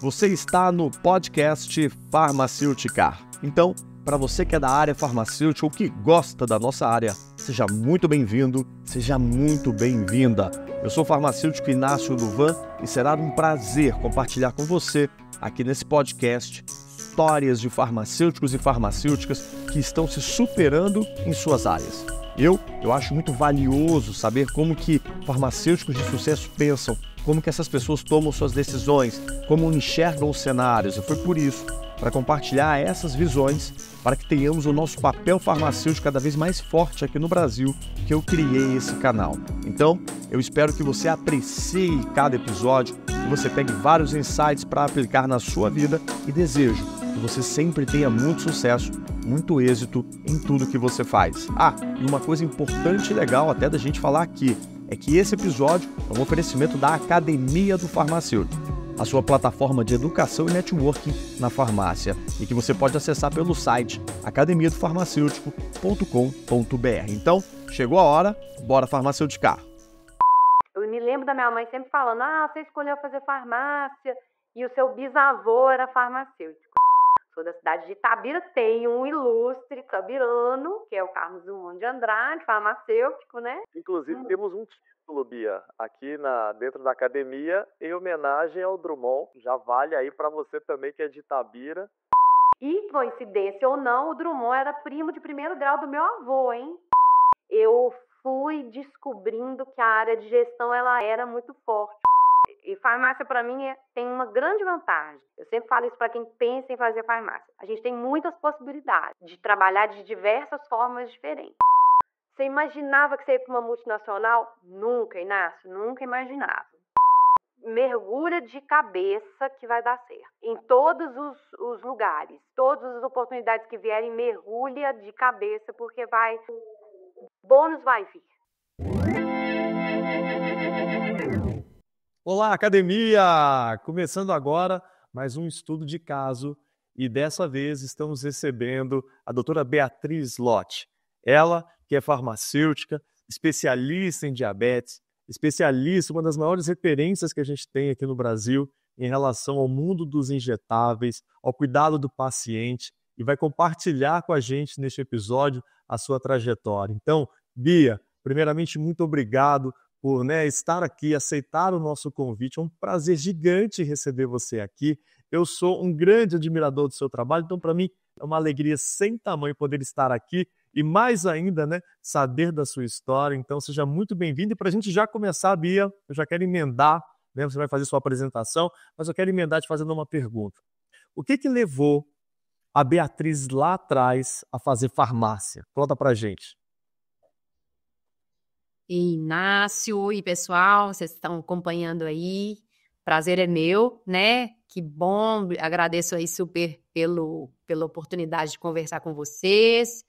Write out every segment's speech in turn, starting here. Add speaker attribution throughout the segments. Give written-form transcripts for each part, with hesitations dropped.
Speaker 1: Você está no podcast Farmacêutica. Então, para você que é da área farmacêutica ou que gosta da nossa área, seja muito bem-vindo, seja muito bem-vinda. Eu sou o farmacêutico Inácio Luvan e será um prazer compartilhar com você, aqui nesse podcast, histórias de farmacêuticos e farmacêuticas que estão se superando em suas áreas. Eu acho muito valioso saber como que farmacêuticos de sucesso pensam, como que essas pessoas tomam suas decisões, como enxergam os cenários. E foi por isso, para compartilhar essas visões, para que tenhamos o nosso papel farmacêutico cada vez mais forte aqui no Brasil, que eu criei esse canal. Então, eu espero que você aprecie cada episódio, que você pegue vários insights para aplicar na sua vida e desejo que você sempre tenha muito sucesso, muito êxito em tudo que você faz. E uma coisa importante e legal até da gente falar aqui, é que esse episódio é um oferecimento da Academia do Farmacêutico, a sua plataforma de educação e networking na farmácia, e que você pode acessar pelo site academiadofarmacêutico.com.br. Então, chegou a hora, bora farmaceuticar!
Speaker 2: Eu me lembro da minha mãe sempre falando, você escolheu fazer farmácia e o seu bisavô era farmacêutico. Sou da cidade de Itabira, tem um ilustre itabirano, que é o Carlos Drummond de Andrade, farmacêutico, né?
Speaker 3: Inclusive temos um título, Bia, aqui dentro da academia, em homenagem ao Drummond. Já vale aí para você também que é de Itabira.
Speaker 2: E, coincidência ou não, o Drummond era primo de primeiro grau do meu avô, hein? Eu fui descobrindo que a área de gestão ela era muito forte. E farmácia, para mim, tem uma grande vantagem. Eu sempre falo isso para quem pensa em fazer farmácia. A gente tem muitas possibilidades de trabalhar de diversas formas diferentes. Você imaginava que você ia para uma multinacional? Nunca, Inácio, nunca imaginava. Mergulha de cabeça que vai dar certo. Em todos os lugares, todas as oportunidades que vierem, mergulha de cabeça, porque o bônus vai vir.
Speaker 1: Olá, academia! Começando agora mais um estudo de caso e dessa vez estamos recebendo a doutora Beatriz Lott. Ela que é farmacêutica, especialista em diabetes, especialista, uma das maiores referências que a gente tem aqui no Brasil em relação ao mundo dos injetáveis, ao cuidado do paciente e vai compartilhar com a gente neste episódio a sua trajetória. Então, Bia, primeiramente muito obrigado por estar aqui, aceitar o nosso convite. É um prazer gigante receber você aqui. Eu sou um grande admirador do seu trabalho, então para mim é uma alegria sem tamanho poder estar aqui e mais ainda, saber da sua história. Então seja muito bem-vindo. E para a gente já começar, Bia, eu já quero emendar, você vai fazer sua apresentação, mas eu quero emendar te fazendo uma pergunta. O que levou a Beatriz lá atrás a fazer farmácia? Conta pra gente.
Speaker 4: Inácio e pessoal, vocês estão acompanhando aí, prazer é meu, Que bom, agradeço aí super pela oportunidade de conversar com vocês,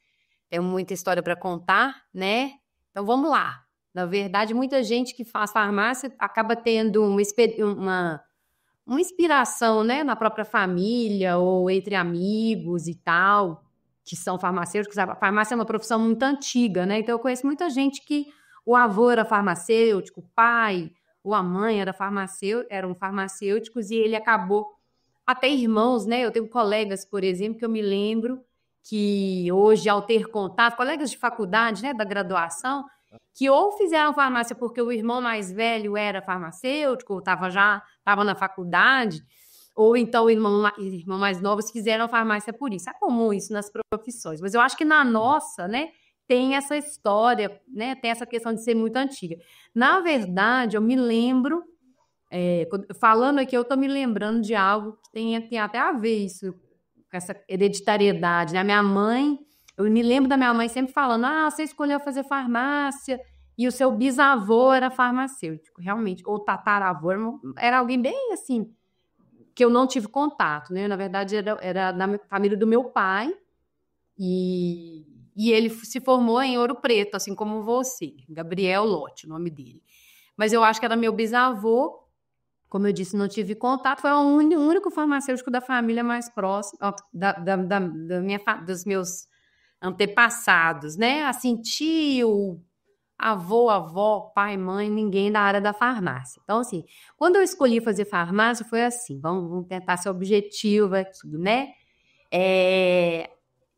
Speaker 4: tenho muita história para contar, Então vamos lá. Na verdade, muita gente que faz farmácia acaba tendo uma inspiração, na própria família ou entre amigos e tal, que são farmacêuticos. A farmácia é uma profissão muito antiga, Então eu conheço muita gente que o avô era farmacêutico, o pai ou a mãe eram farmacêuticos e ele acabou, até irmãos, Eu tenho colegas, por exemplo, que eu me lembro que hoje, ao ter contato, colegas de faculdade, da graduação, que ou fizeram farmácia porque o irmão mais velho era farmacêutico, ou estava na faculdade, ou então o irmão mais novos fizeram farmácia por isso. É comum isso nas profissões, mas eu acho que na nossa, tem essa história, tem essa questão de ser muito antiga. Na verdade, eu me lembro, falando aqui, eu estou me lembrando de algo que tem até a ver isso, com essa hereditariedade, A minha mãe, eu me lembro da minha mãe sempre falando, você escolheu fazer farmácia e o seu bisavô era farmacêutico, realmente, ou tataravô, era alguém bem assim, que eu não tive contato, Na verdade, era da família do meu pai e ele se formou em Ouro Preto, assim como você, Gabriel Lott, o nome dele. Mas eu acho que era meu bisavô, como eu disse, não tive contato, foi o único farmacêutico da família mais próximo, dos meus antepassados, Assim, tio, avô, avó, pai, mãe, ninguém da área da farmácia. Então, assim, quando eu escolhi fazer farmácia, foi assim, vamos tentar ser objetiva aqui, né?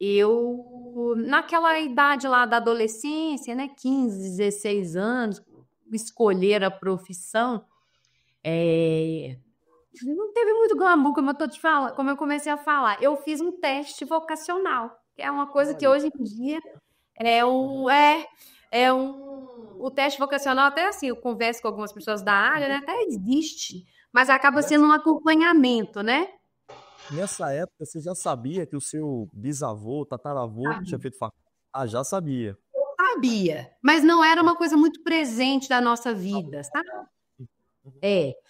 Speaker 4: Eu, naquela idade lá da adolescência, né, 15, 16 anos, escolher a profissão, não teve muito glamour, como eu comecei a falar. Eu fiz um teste vocacional, que é uma coisa que hoje em dia o teste vocacional, até assim, eu converso com algumas pessoas da área, né, até existe, mas acaba sendo um acompanhamento, né?
Speaker 1: Nessa época, você já sabia que o seu bisavô, tataravô, tinha feito faculdade? Ah, já sabia.
Speaker 4: Sabia, mas não era uma coisa muito presente da nossa vida, sabe?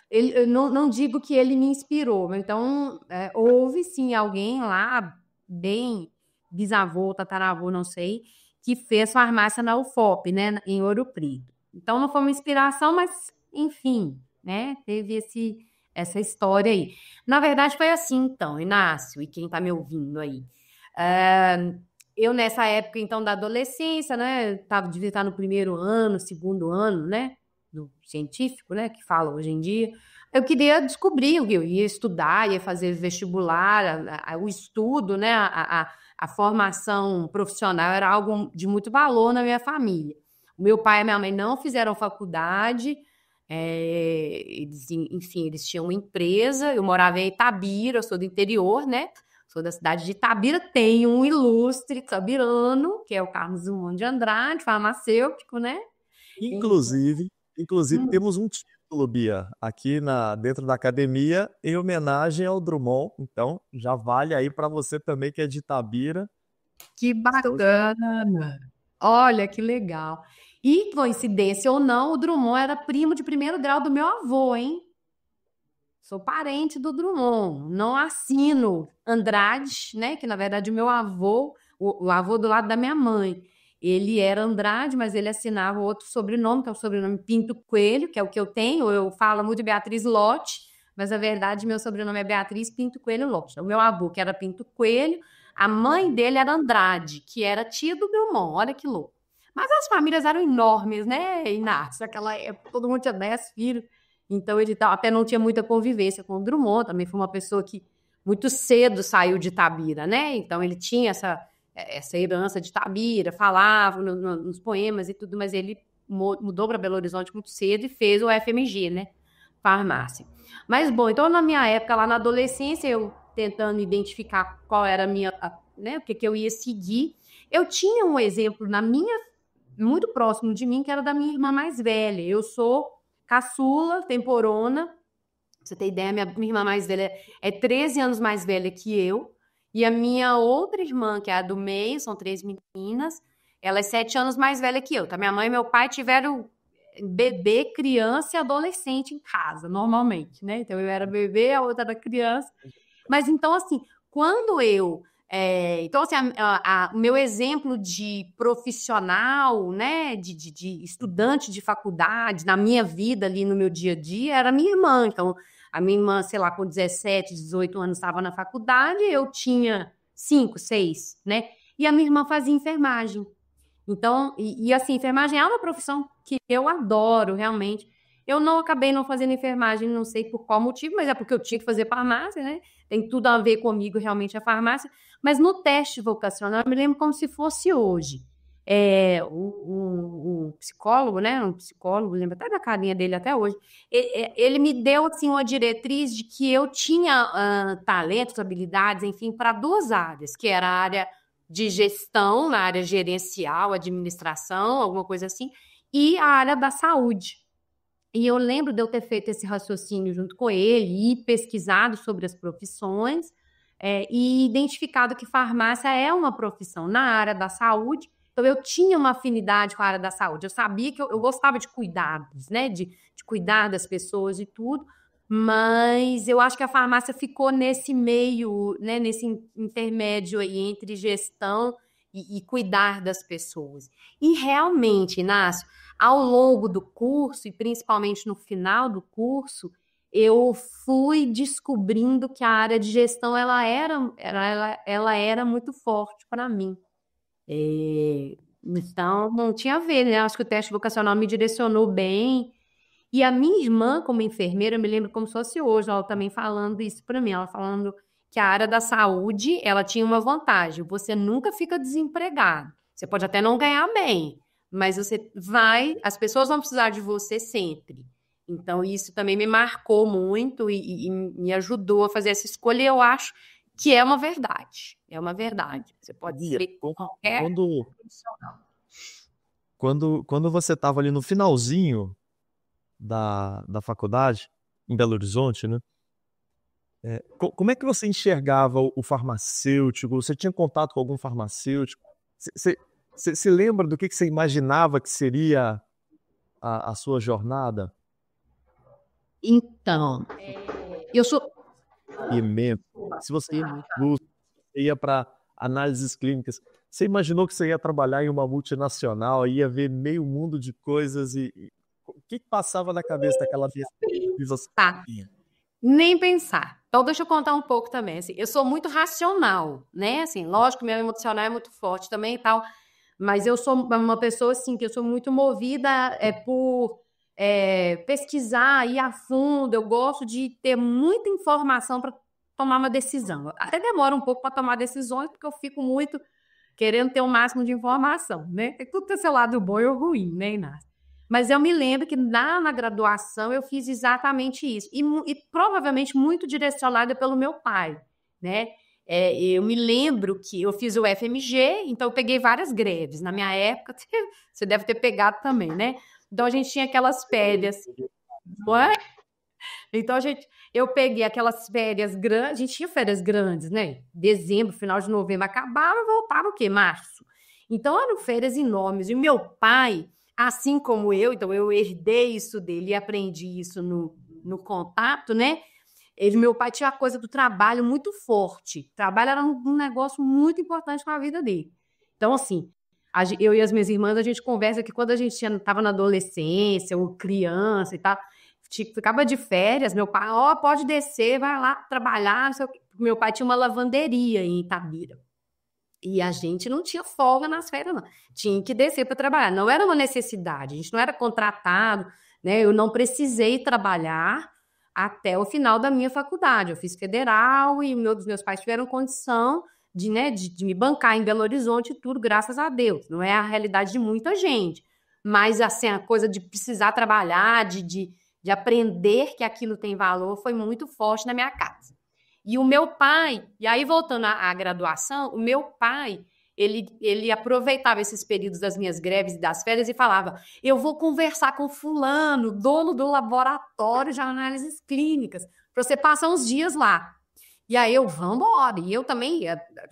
Speaker 4: Eu não digo que ele me inspirou, mas então houve sim alguém lá, bem bisavô, tataravô, não sei, que fez farmácia na UFOP, né, em Ouro Preto. Então não foi uma inspiração, mas enfim, né, teve essa história aí. Na verdade foi assim, então, Inácio, e quem tá me ouvindo aí. Eu nessa época, então, da adolescência, né, devia estar no primeiro ano, segundo ano, né, do científico, né, que fala hoje em dia. Eu queria descobrir o que eu ia estudar, ia fazer vestibular, o estudo, né, a formação profissional era algo de muito valor na minha família. O meu pai e a minha mãe não fizeram faculdade, enfim, eles tinham uma empresa, eu morava em Itabira, eu sou do interior, né, sou da cidade de Itabira, tem um ilustre itabirano, que é o Carlos Drummond de Andrade, farmacêutico, né?
Speaker 1: Inclusive, temos um título, Bia, aqui dentro da academia, em homenagem ao Drummond. Então, já vale aí para você também que é de Itabira.
Speaker 4: Que bacana! Olha, que legal. E, coincidência ou não, o Drummond era primo de primeiro grau do meu avô, hein? Sou parente do Drummond. Não assino Andrade, né? Que, na verdade, o meu avô, o avô do lado da minha mãe, ele era Andrade, mas ele assinava outro sobrenome, que é o sobrenome Pinto Coelho, que é o que eu tenho. Eu falo muito Beatriz Lotte, mas, na verdade, meu sobrenome é Beatriz Pinto Coelho Lotte. O meu avô, que era Pinto Coelho, a mãe dele era Andrade, que era tia do Drummond. Olha que louco. Mas as famílias eram enormes, né, Inácio? Naquela época, todo mundo tinha 10 filhos. Então, ele até não tinha muita convivência com o Drummond. Também foi uma pessoa que muito cedo saiu de Itabira, né? Então, ele tinha essa herança de Itabira, falava nos poemas e tudo, mas ele mudou para Belo Horizonte muito cedo e fez o FMG, né? Farmácia. Mas, bom, então, na minha época, lá na adolescência, eu tentando identificar qual era né, o que eu ia seguir, eu tinha um exemplo muito próximo de mim, que era da minha irmã mais velha. Eu sou caçula, temporona. Pra você ter ideia, minha irmã mais velha é 13 anos mais velha que eu. E a minha outra irmã, que é a do meio, são 3 meninas, ela é 7 anos mais velha que eu. Tá? Minha mãe e meu pai tiveram bebê, criança e adolescente em casa, normalmente, né? Então eu era bebê, a outra era criança. Mas então, assim, quando eu. Então, assim, o meu exemplo de profissional, né, de estudante de faculdade, na minha vida ali no meu dia a dia, era a minha irmã. Então, a minha irmã, sei lá, com 17, 18 anos estava na faculdade, eu tinha 5, 6, né? E a minha irmã fazia enfermagem. Então, assim, enfermagem é uma profissão que eu adoro, realmente. Eu acabei não fazendo enfermagem, não sei por qual motivo, mas é porque eu tinha que fazer farmácia, né? Tem tudo a ver comigo, realmente, a farmácia. Mas no teste vocacional, eu me lembro como se fosse hoje. O psicólogo, né? Um psicólogo, lembro até da carinha dele até hoje. Ele me deu, assim, uma diretriz de que eu tinha talentos, habilidades, enfim, para 2 áreas, que era a área de gestão, na área gerencial, administração, alguma coisa assim, e a área da saúde. E eu lembro de eu ter feito esse raciocínio junto com ele e pesquisado sobre as profissões e identificado que farmácia é uma profissão na área da saúde. Então, eu tinha uma afinidade com a área da saúde. Eu sabia que eu gostava de cuidados, né? De cuidar das pessoas e tudo. Mas eu acho que a farmácia ficou nesse meio, né, nesse intermédio aí entre gestão e cuidar das pessoas. E realmente, Inácio, ao longo do curso, e principalmente no final do curso, eu fui descobrindo que a área de gestão ela era muito forte para mim. Então, não tinha a ver, né? Acho que o teste vocacional me direcionou bem. E a minha irmã, como enfermeira, eu me lembro como se fosse hoje, ela também falando isso para mim, ela falando que a área da saúde, ela tinha uma vantagem, você nunca fica desempregado. Você pode até não ganhar bem, mas as pessoas vão precisar de você sempre. Então, isso também me marcou muito e me ajudou a fazer essa escolha, e eu acho que é uma verdade. É uma verdade. Você pode
Speaker 1: Bia,
Speaker 4: ser qualquer
Speaker 1: quando,
Speaker 4: profissional.
Speaker 1: quando você estava ali no finalzinho da faculdade, em Belo Horizonte, né? Como é que você enxergava o farmacêutico? Você tinha contato com algum farmacêutico? Você se lembra do que você imaginava que seria a sua jornada?
Speaker 4: Então, eu sou.
Speaker 1: Imenso. Se você ia para indústria, você ia para análises clínicas, você imaginou que você ia trabalhar em uma multinacional, ia ver meio mundo de coisas e o que passava na cabeça daquela pesquisa?
Speaker 4: Tá. Nem pensar. Então, deixa eu contar um pouco também. Assim, eu sou muito racional, né? Assim, lógico, meu emocional é muito forte também e tal, mas eu sou uma pessoa assim que eu sou muito movida por pesquisar, ir a fundo. Eu gosto de ter muita informação para tomar uma decisão. Até demora um pouco para tomar decisões, porque eu fico muito querendo ter o máximo de informação, né? Tem tudo ter seu lado bom e o ruim, né, Inácio? Mas eu me lembro que na graduação eu fiz exatamente isso. E provavelmente muito direcionada pelo meu pai, né? Eu me lembro que eu fiz o FMG, então eu peguei várias greves. Na minha época, você deve ter pegado também, né? Então a gente tinha aquelas férias, não é? Então eu peguei aquelas férias grandes, a gente tinha férias grandes, né? Dezembro, final de novembro acabava, voltava o quê? Março. Então eram férias enormes. E meu pai, assim como eu, então eu herdei isso dele e aprendi isso no contato, né? Meu pai tinha a coisa do trabalho muito forte. O trabalho era um negócio muito importante para a vida dele. Então, assim, eu e as minhas irmãs, a gente conversa que quando a gente estava na adolescência ou criança e tal, ficava de férias, meu pai, pode descer, vai lá trabalhar. Não sei o quê. Meu pai tinha uma lavanderia em Itabira. E a gente não tinha folga nas férias, não. Tinha que descer para trabalhar. Não era uma necessidade, a gente não era contratado, né? Eu não precisei trabalhar até o final da minha faculdade. Eu fiz federal e meus pais tiveram condição de, né, de me bancar em Belo Horizonte e tudo, graças a Deus. Não é a realidade de muita gente. Mas, assim, a coisa de precisar trabalhar, de aprender que aquilo tem valor, foi muito forte na minha casa. E o meu pai, e aí voltando à graduação, o meu pai, ele aproveitava esses períodos das minhas greves e das férias e falava: eu vou conversar com fulano, dono do laboratório de análises clínicas, para você passar uns dias lá. E aí vamos embora. E eu também,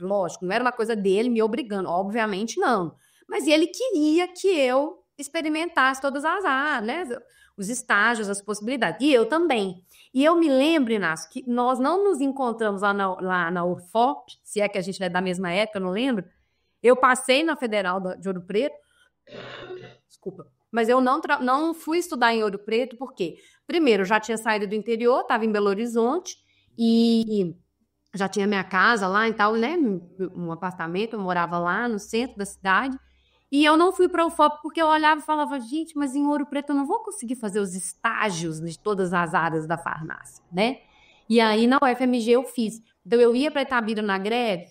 Speaker 4: lógico, não era uma coisa dele me obrigando, obviamente não. Mas ele queria que eu experimentasse todas as áreas, né? Os estágios, as possibilidades. E eu também. E eu me lembro, Inácio, que nós não nos encontramos lá na UFOP, se é que a gente é da mesma época, eu não lembro. Eu passei na Federal de Ouro Preto, desculpa, mas eu não fui estudar em Ouro Preto, porque, primeiro, eu já tinha saído do interior, estava em Belo Horizonte, e já tinha minha casa lá e tal, né? Um apartamento, eu morava lá no centro da cidade. E eu não fui para o UFOP porque eu olhava e falava: gente, mas em Ouro Preto eu não vou conseguir fazer os estágios de todas as áreas da farmácia, né? E aí na UFMG eu fiz. Então eu ia para Itabira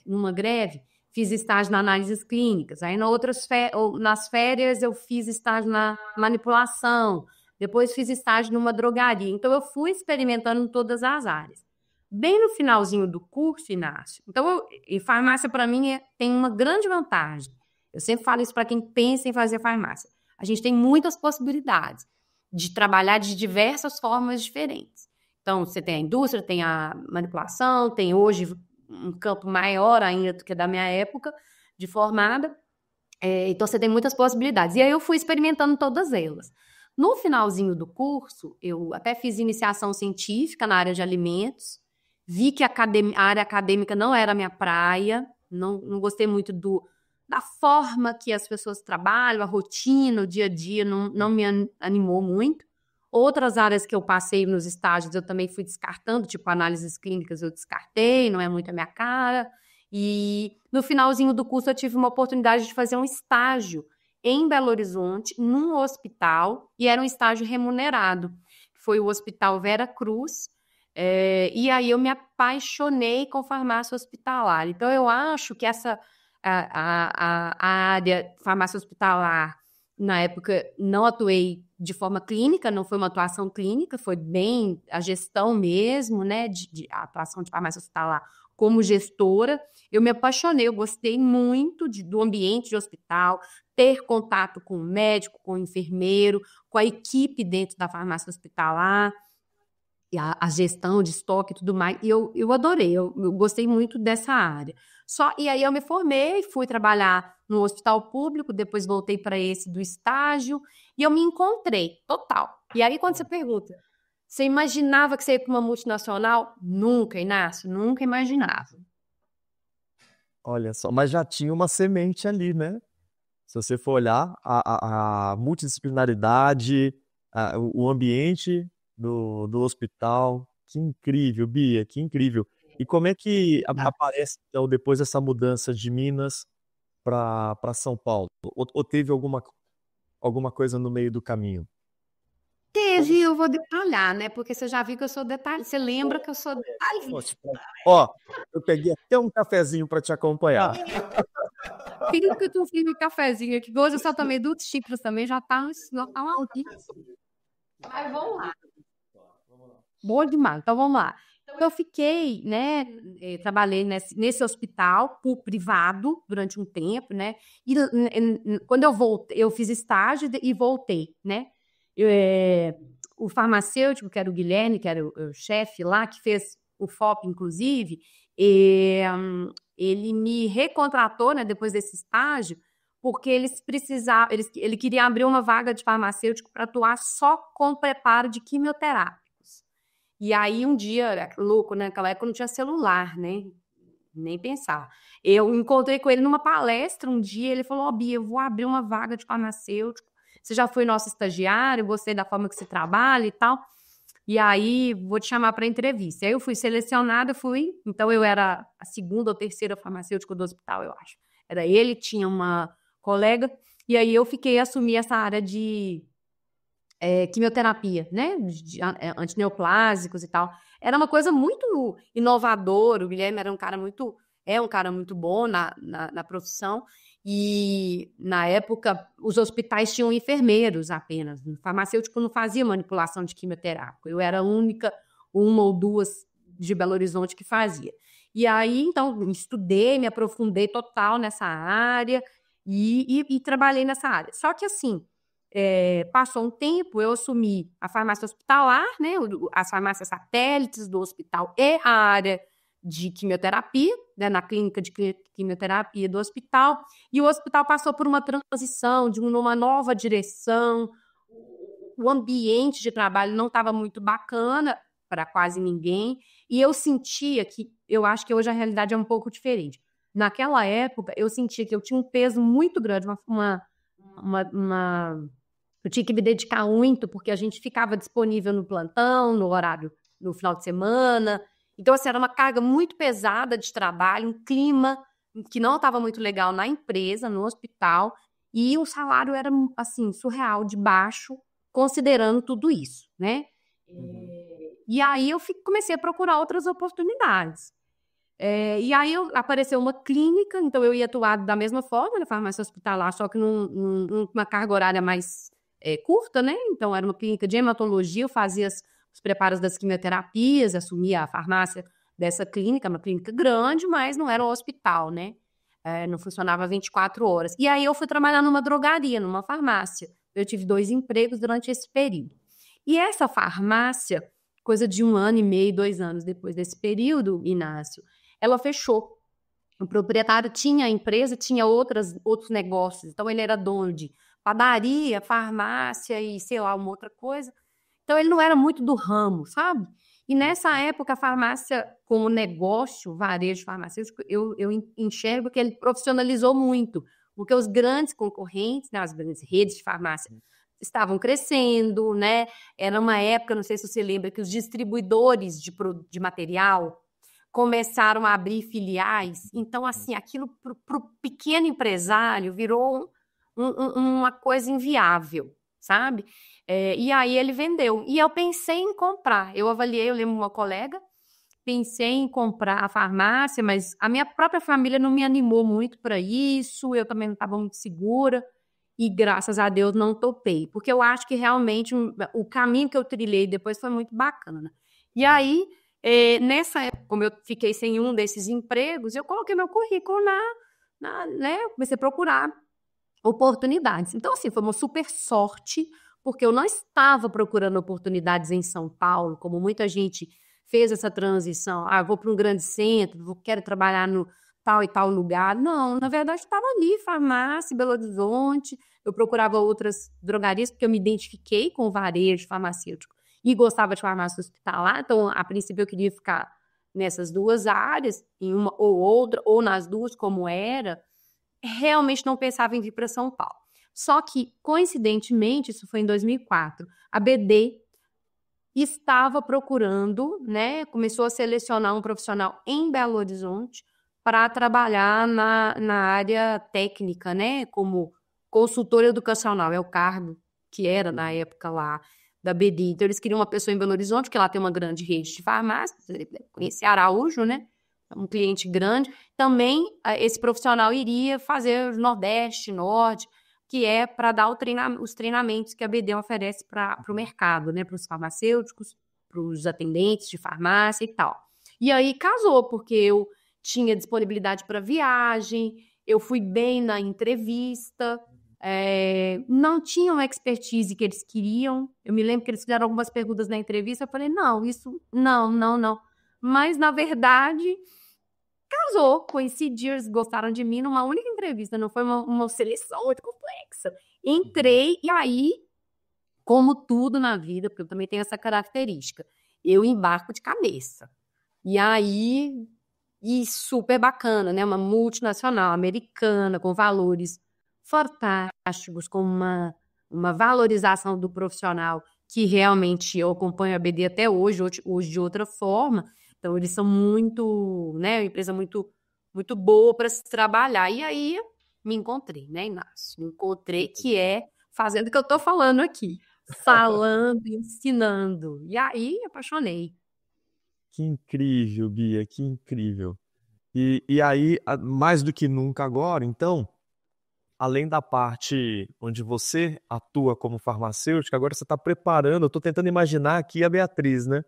Speaker 4: numa greve, fiz estágio na análises clínicas. Aí nas férias eu fiz estágio na manipulação. Depois fiz estágio numa drogaria. Então eu fui experimentando em todas as áreas. Bem no finalzinho do curso, Inácio. Então, e farmácia para mim tem uma grande vantagem. Eu sempre falo isso para quem pensa em fazer farmácia. A gente tem muitas possibilidades de trabalhar de diversas formas diferentes. Então, você tem a indústria, tem a manipulação, tem hoje um campo maior ainda do que da minha época de formada. Então, você tem muitas possibilidades. E aí eu fui experimentando todas elas. No finalzinho do curso, eu até fiz iniciação científica na área de alimentos. Vi que a área acadêmica não era a minha praia. Não gostei muito da forma que as pessoas trabalham, a rotina, o dia a dia, não me animou muito. Outras áreas que eu passei nos estágios, eu também fui descartando, tipo análises clínicas eu descartei, não é muito a minha cara. E no finalzinho do curso eu tive uma oportunidade de fazer um estágio em Belo Horizonte, num hospital, e era um estágio remunerado. Foi o Hospital Vera Cruz, e aí eu me apaixonei com farmácia hospitalar. Então, eu acho que a área farmácia hospitalar, na época, não atuei de forma clínica, não foi uma atuação clínica, foi bem a gestão mesmo, né, a atuação de farmácia hospitalar como gestora. Eu me apaixonei, eu gostei muito do ambiente de hospital, ter contato com o médico, com o enfermeiro, com a equipe dentro da farmácia hospitalar, e a gestão de estoque e tudo mais. E eu adorei, eu gostei muito dessa área. E aí eu me formei, fui trabalhar no hospital público, depois voltei para esse do estágio, e eu me encontrei, total. E aí quando você pergunta, você imaginava que você ia para uma multinacional? Nunca, Inácio, nunca imaginava.
Speaker 1: Olha só, mas já tinha uma semente ali, né? Se você for olhar a multidisciplinaridade, o ambiente do hospital, que incrível, Bia, que incrível. E como é que aparece, então, depois dessa mudança de Minas para São Paulo? Ou teve alguma coisa no meio do caminho?
Speaker 4: Teve, eu vou detalhar, né? Porque você já viu que eu sou detalhe. Você lembra que eu sou detalhista.
Speaker 1: Ó, eu peguei até um cafezinho para te acompanhar.
Speaker 4: Filho que tu fiz um cafezinho aqui. Hoje eu só tomei 2 xícaras também, já tá um altíssimo. Mas vamos lá. Boa demais, então vamos lá. Então, eu fiquei, né, trabalhei nesse hospital privado durante um tempo, né, e quando eu voltei, eu fiz estágio e voltei, né, o farmacêutico, que era o Guilherme, que era o chefe lá, que fez o FOP, inclusive, ele me recontratou, né, depois desse estágio, porque ele queria abrir uma vaga de farmacêutico para atuar só com preparo de quimioterápicos. E aí, um dia, louco, né? Naquela época não tinha celular, né? Nem pensar. Eu encontrei com ele numa palestra um dia, ele falou, Bia, eu vou abrir uma vaga de farmacêutico, você já foi nosso estagiário, gostei da forma que você trabalha e tal, e aí vou te chamar para entrevista. Aí eu fui selecionada, então eu era a segunda ou terceira farmacêutica do hospital, eu acho. Era ele, tinha uma colega, e aí eu assumi essa área de quimioterapia, né, de antineoplásicos e tal. Era uma coisa muito inovadora, o Guilherme era um cara muito bom na profissão, e na época os hospitais tinham enfermeiros apenas, o farmacêutico não fazia manipulação de quimioterápico, eu era a única, uma ou duas de Belo Horizonte que fazia. E aí, então, estudei, me aprofundei total nessa área e trabalhei nessa área. Só que assim, passou um tempo, eu assumi a farmácia hospitalar, né, as farmácias satélites do hospital e a área de quimioterapia, né, na clínica de quimioterapia do hospital, e o hospital passou por uma transição de uma nova direção, o ambiente de trabalho não estava muito bacana para quase ninguém, e eu sentia eu acho que hoje a realidade é um pouco diferente. Naquela época, eu sentia que eu tinha um peso muito grande, eu tinha que me dedicar muito, porque a gente ficava disponível no plantão, no horário, no final de semana. Então, assim, era uma carga muito pesada de trabalho, um clima que não estava muito legal na empresa, no hospital, e o salário era, assim, surreal, de baixo, considerando tudo isso, né? E aí eu comecei a procurar outras oportunidades. E aí apareceu uma clínica, então eu ia atuar da mesma forma na farmácia hospitalar, só que numa carga horária mais curta, né? Então era uma clínica de hematologia, eu fazia os preparos das quimioterapias, assumia a farmácia dessa clínica, uma clínica grande, mas não era um hospital, né? Não funcionava 24 horas. E aí eu fui trabalhar numa drogaria, numa farmácia. Eu tive 2 empregos durante esse período. E essa farmácia, coisa de 1 ano e meio, 2 anos depois desse período, Inácio, ela fechou. O proprietário tinha a empresa, tinha outros negócios. Então, ele era dono de padaria, farmácia e, sei lá, uma outra coisa. Então, ele não era muito do ramo, sabe? E nessa época, a farmácia como negócio, varejo farmacêutico, eu enxergo que ele profissionalizou muito, porque os grandes concorrentes, né, as grandes redes de farmácia, estavam crescendo, né? Era uma época, não sei se você lembra, que os distribuidores de material começaram a abrir filiais. Então, assim, aquilo para o pequeno empresário virou uma coisa inviável, sabe? E aí ele vendeu. E eu pensei em comprar. Eu avaliei, eu lembro uma colega, pensei em comprar a farmácia, mas a minha própria família não me animou muito para isso, eu também não estava muito segura. E graças a Deus não topei, porque eu acho que realmente o caminho que eu trilhei depois foi muito bacana. E aí, nessa época, como eu fiquei sem um desses empregos, eu coloquei meu currículo né, comecei a procurar oportunidades. Então, assim, foi uma super sorte, porque eu não estava procurando oportunidades em São Paulo, como muita gente fez essa transição. Ah, eu vou para um grande centro, quero trabalhar no tal e tal lugar. Não, na verdade, estava ali, farmácia, Belo Horizonte. Eu procurava outras drogarias, porque eu me identifiquei com o varejo farmacêutico e gostava de farmácia hospitalar. Então, a princípio, eu queria ficar nessas duas áreas, em uma ou outra, ou nas duas, como era. Realmente não pensava em vir para São Paulo. Só que, coincidentemente, isso foi em 2004, a BD estava procurando, né, começou a selecionar um profissional em Belo Horizonte para trabalhar na área técnica, né, como consultor educacional, é o cargo que era na época lá da BD. Então, eles queriam uma pessoa em Belo Horizonte, porque lá tem uma grande rede de farmácias, conhece Araújo, né, um cliente grande. Também esse profissional iria fazer Nordeste, Norte, que é para dar os treinamentos que a BD oferece para o mercado, né, para os farmacêuticos, para os atendentes de farmácia e tal. E aí casou, porque eu tinha disponibilidade para viagem, eu fui bem na entrevista, não tinham a expertise que eles queriam. Eu me lembro que eles fizeram algumas perguntas na entrevista, eu falei, não, isso, não. Mas, na verdade, casou, coincidiu, eles gostaram de mim numa única entrevista, não foi uma seleção muito complexa. Entrei, e aí, como tudo na vida, porque eu também tenho essa característica, eu embarco de cabeça. E aí, super bacana, né? Uma multinacional americana, com valores fantásticos, com uma valorização do profissional que realmente eu acompanho a BD até hoje de outra forma. Então, eles são muito, né? Uma empresa muito, muito boa para se trabalhar. E aí, me encontrei, né, Inácio? Me encontrei, que é fazendo o que eu estou falando aqui. Falando e ensinando. E aí, apaixonei.
Speaker 1: Que incrível, Bia, que incrível. E aí, mais do que nunca agora, então, além da parte onde você atua como farmacêutica, agora você está preparando, eu estou tentando imaginar aqui a Beatriz, né?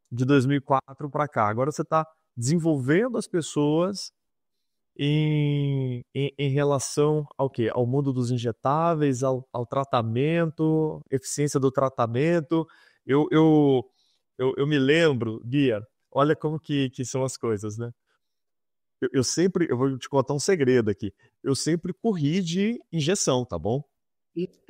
Speaker 1: De 2004 para cá. Agora você está desenvolvendo as pessoas em relação ao quê? Ao mundo dos injetáveis, ao tratamento, eficiência do tratamento. Eu me lembro, Bia, olha como que são as coisas, né? Eu vou te contar um segredo aqui. Eu sempre corri de injeção, tá bom?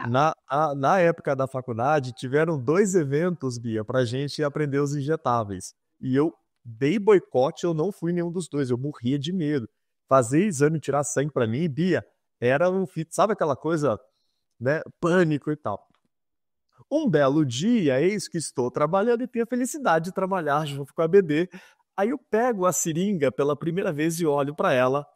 Speaker 1: Na época da faculdade, tiveram 2 eventos, Bia, pra gente aprender os injetáveis. E eu dei boicote, eu não fui nenhum dos 2, eu morria de medo. Fazer exame, tirar sangue pra mim, Bia, era sabe aquela coisa, né, pânico e tal. Um belo dia, eis que estou trabalhando e tenho a felicidade de trabalhar junto com a BD. Aí eu pego a seringa pela primeira vez e olho para ela,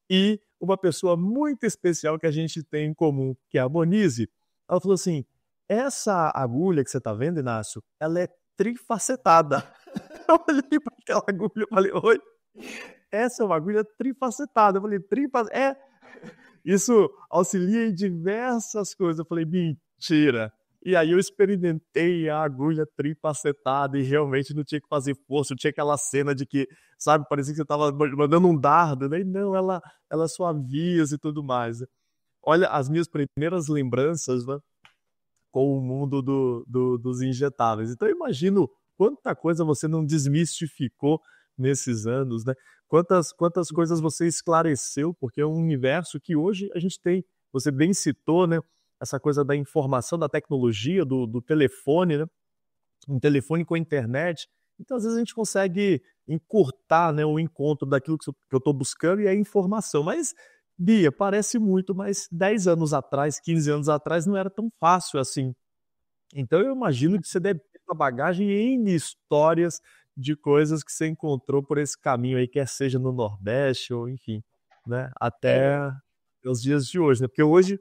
Speaker 1: e uma pessoa muito especial que a gente tem em comum, que é a Monize, ela falou assim, essa agulha que você está vendo, Inácio, ela é trifacetada. Eu olhei para aquela agulha e falei, oi, essa é uma agulha trifacetada. Eu falei, isso auxilia em diversas coisas. Eu falei, mentira. E aí eu experimentei a agulha trifacetada e realmente não tinha que fazer força, não tinha aquela cena de que, sabe, parecia que você estava mandando um dardo, né? E não, ela suaviza e tudo mais. Olha, as minhas primeiras lembranças, né, com o mundo dos injetáveis. Então eu imagino quanta coisa você não desmistificou nesses anos, né? Quantas coisas você esclareceu, porque é um universo que hoje a gente tem, você bem citou, né? Essa coisa da informação, da tecnologia, do telefone, né? Um telefone com a internet. Então, às vezes, a gente consegue encurtar, né, o encontro daquilo que eu estou buscando e a informação. Mas, Bia, parece muito, mas 10 anos atrás, 15 anos atrás, não era tão fácil assim. Então, eu imagino que você deve ter uma bagagem em histórias de coisas que você encontrou por esse caminho aí, quer seja no Nordeste ou enfim, né, até os dias de hoje, né? Porque hoje,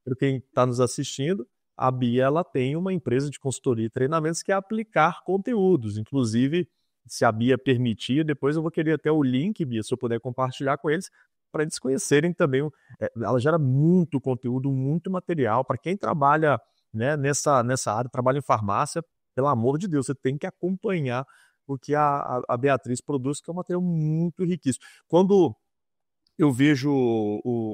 Speaker 1: para quem está nos assistindo, a Bia ela tem uma empresa de consultoria e treinamentos que é aplicar conteúdos. Inclusive, se a Bia permitir, depois eu vou querer até o link, Bia, se eu puder compartilhar com eles, para eles conhecerem também. Ela gera muito conteúdo, muito material. Para quem trabalha, né, nessa área, trabalha em farmácia, pelo amor de Deus, você tem que acompanhar o que a Beatriz produz, que é um material muito riquíssimo. Quando eu vejo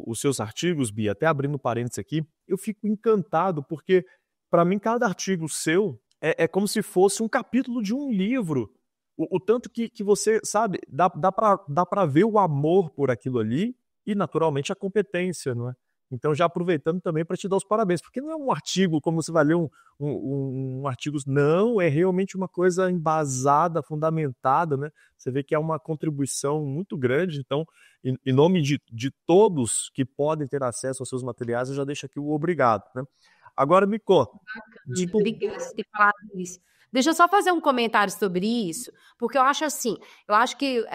Speaker 1: os seus artigos, Bia, até abrindo parênteses aqui, eu fico encantado, porque para mim cada artigo seu é como se fosse um capítulo de um livro. O tanto que você, sabe, dá para ver o amor por aquilo ali e, naturalmente, a competência, não é? Então, já aproveitando também para te dar os parabéns, porque não é um artigo como você vai ler um artigo, não, é realmente uma coisa embasada, fundamentada, né? Você vê que é uma contribuição muito grande. Então, em nome de todos que podem ter acesso aos seus materiais, eu já deixo aqui o obrigado, né? Agora me conta.
Speaker 4: Obrigada por ter falado isso. Deixa eu só fazer um comentário sobre isso, porque eu acho assim, eu acho que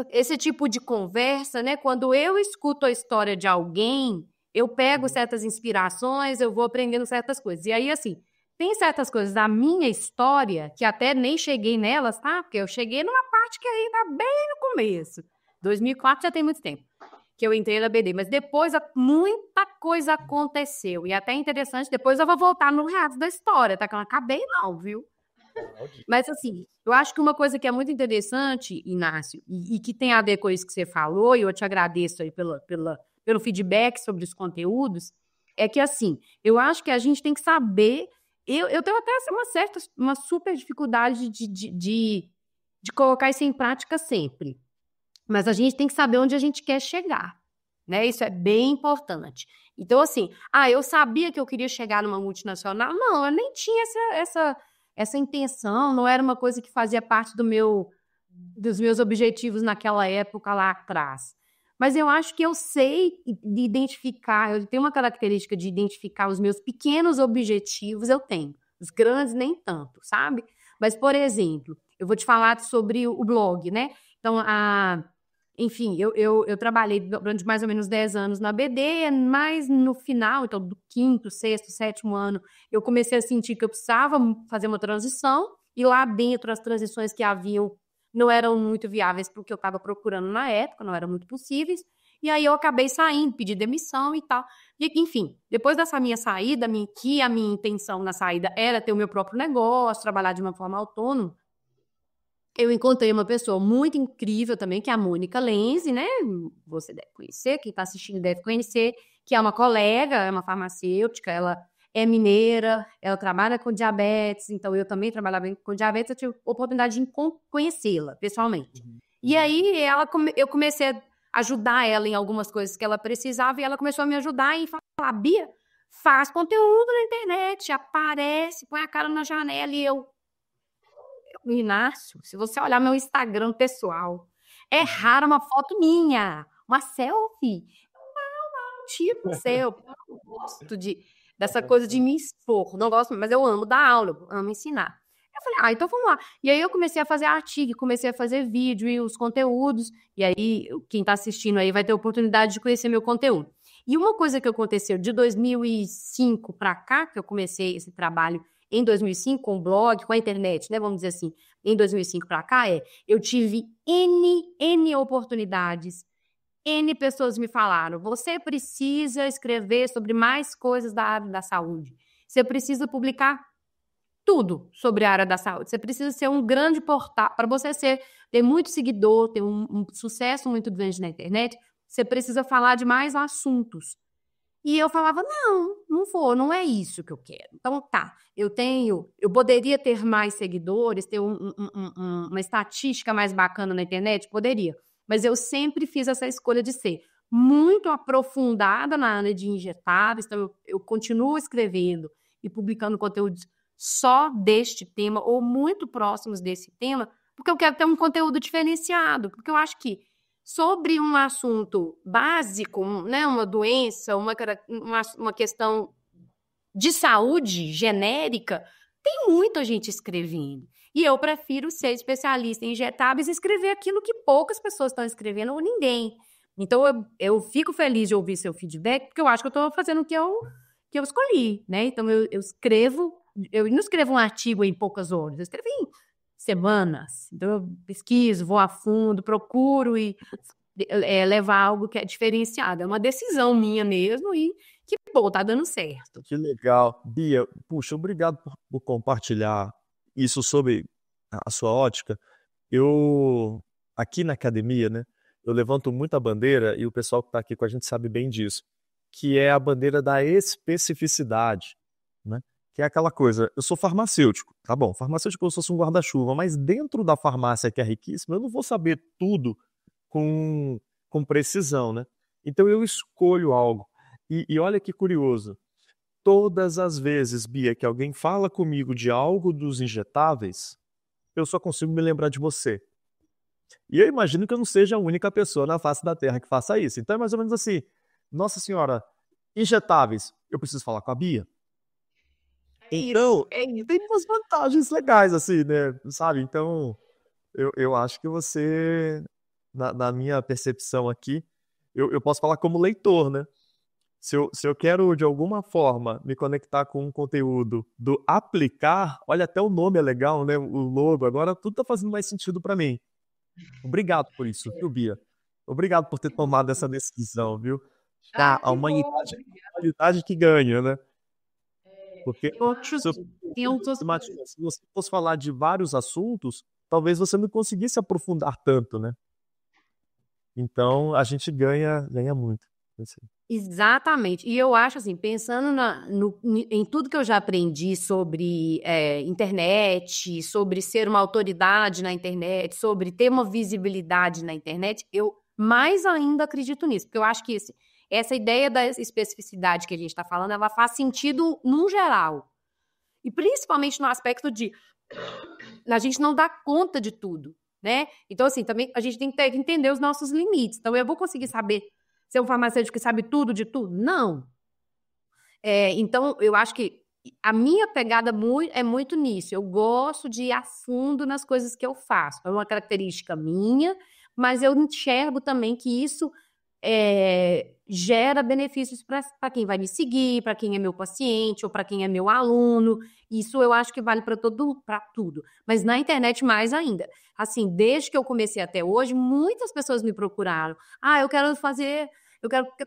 Speaker 4: esse tipo de conversa, né, quando eu escuto a história de alguém, eu pego certas inspirações, eu vou aprendendo certas coisas. E aí, assim, tem certas coisas da minha história que até nem cheguei nelas, tá? Porque eu cheguei numa parte que ainda bem no começo. 2004 já tem muito tempo que eu entrei na BD, mas depois muita coisa aconteceu. E até interessante, depois eu vou voltar no resto da história, tá? Que eu não acabei não, viu? Mas assim, eu acho que uma coisa que é muito interessante, Inácio, e que tem a ver com isso que você falou, e eu te agradeço aí pelo feedback sobre os conteúdos, é que assim, eu acho que a gente tem que saber, eu tenho até uma super dificuldade de colocar isso em prática sempre. Mas a gente tem que saber onde a gente quer chegar, né? Isso é bem importante. Então, assim, eu sabia que eu queria chegar numa multinacional? Não, eu nem tinha essa intenção, não era uma coisa que fazia parte dos meus objetivos naquela época lá atrás. Mas eu acho que eu sei identificar, eu tenho uma característica de identificar os meus pequenos objetivos, eu tenho. Os grandes nem tanto, sabe? Mas, por exemplo, eu vou te falar sobre o blog, né? Então, enfim, eu trabalhei durante mais ou menos 10 anos na BD, mas no final, então do 5º, 6º, 7º ano, eu comecei a sentir que eu precisava fazer uma transição, e lá dentro as transições que haviam não eram muito viáveis para o que eu estava procurando na época, não eram muito possíveis, e aí eu acabei saindo, pedi demissão e tal. E, enfim, depois dessa minha saída, que a minha intenção na saída era ter o meu próprio negócio, trabalhar de uma forma autônoma, eu encontrei uma pessoa muito incrível também, que é a Mônica Lenzi, né? Você deve conhecer, quem está assistindo deve conhecer, que é uma colega, é uma farmacêutica, ela é mineira, ela trabalha com diabetes, então eu também trabalhava com diabetes, eu tive a oportunidade de conhecê-la pessoalmente. E aí eu comecei a ajudar ela em algumas coisas que ela precisava, e ela começou a me ajudar e falar: Bia, faz conteúdo na internet, aparece, põe a cara na janela. E Inácio, se você olhar meu Instagram pessoal, é rara uma foto minha, uma selfie. Não, tipo seu. Eu não gosto dessa coisa de me expor, não gosto, mas eu amo dar aula, eu amo ensinar. Eu falei, então vamos lá. E aí eu comecei a fazer artigo, comecei a fazer vídeo e os conteúdos, e aí quem está assistindo aí vai ter a oportunidade de conhecer meu conteúdo. E uma coisa que aconteceu de 2005 para cá, que eu comecei esse trabalho em 2005 com o blog, com a internet, né, vamos dizer assim, em 2005 para cá, eu tive N oportunidades, N pessoas me falaram: você precisa escrever sobre mais coisas da área da saúde, você precisa publicar tudo sobre a área da saúde, você precisa ser um grande portal, para você ter muito seguidor, ter um sucesso muito grande na internet, você precisa falar de mais assuntos. E eu falava, não vou, não é isso que eu quero. Então, eu poderia ter mais seguidores, ter uma estatística mais bacana na internet? Poderia. Mas eu sempre fiz essa escolha de ser muito aprofundada na área de injetáveis, então eu continuo escrevendo e publicando conteúdos só deste tema, ou muito próximos desse tema, porque eu quero ter um conteúdo diferenciado, porque eu acho que sobre um assunto básico, né, uma doença, uma questão de saúde genérica, tem muita gente escrevendo. E eu prefiro ser especialista em injetáveis e escrever aquilo que poucas pessoas estão escrevendo ou ninguém. Então, eu fico feliz de ouvir seu feedback, porque eu acho que eu estou fazendo o que eu escolhi, né? Então, eu não escrevo um artigo em poucas horas, eu escrevo em semanas. Então, eu pesquiso, vou a fundo, procuro e levar algo que é diferenciado. É uma decisão minha mesmo e que, bom, tá dando certo.
Speaker 1: Que legal. Bia, puxa, obrigado por compartilhar isso sobre a sua ótica. Eu, aqui na academia, né, eu levanto muito a bandeira, e o pessoal que está aqui com a gente sabe bem disso, que é a bandeira da especificidade, né? Que é aquela coisa, eu sou farmacêutico, tá bom, farmacêutico eu sou um guarda-chuva, mas dentro da farmácia que é riquíssima, eu não vou saber tudo com precisão, né? Então eu escolho algo. E olha que curioso, todas as vezes, Bia, que alguém fala comigo de algo dos injetáveis, eu só consigo me lembrar de você. E eu imagino que eu não seja a única pessoa na face da Terra que faça isso. Então é mais ou menos assim, Nossa Senhora, injetáveis, eu preciso falar com a Bia. Então, tem umas vantagens legais, assim, né? Sabe? Então, eu acho que você, na minha percepção aqui, eu posso falar como leitor, né? Se eu quero, de alguma forma, me conectar com um conteúdo do aplicar, olha, até o nome é legal, né? O logo, agora tudo tá fazendo mais sentido para mim. Obrigado por isso, viu, Bia? Obrigado por ter tomado essa decisão, viu? A humanidade que ganha, né? Porque se você fosse falar de vários assuntos, talvez você não conseguisse aprofundar tanto, né? Então, a gente ganha muito.
Speaker 4: Exatamente. E eu acho assim, pensando em tudo que eu já aprendi sobre internet, sobre ser uma autoridade na internet, sobre ter uma visibilidade na internet, eu mais ainda acredito nisso, porque eu acho que essa ideia da especificidade que a gente está falando, ela faz sentido no geral. E principalmente no aspecto de a gente não dá conta de tudo, né? Então, assim, também a gente tem que entender os nossos limites. Então, eu vou conseguir saber ser um farmacêutico que sabe tudo de tudo? Não. Então, eu acho que a minha pegada é muito nisso. Eu gosto de ir a fundo nas coisas que eu faço. É uma característica minha, mas eu enxergo também que isso gera benefícios para quem vai me seguir, para quem é meu paciente ou para quem é meu aluno. Isso eu acho que vale para tudo. Mas na internet mais ainda. Assim, desde que eu comecei até hoje, muitas pessoas me procuraram. Eu quero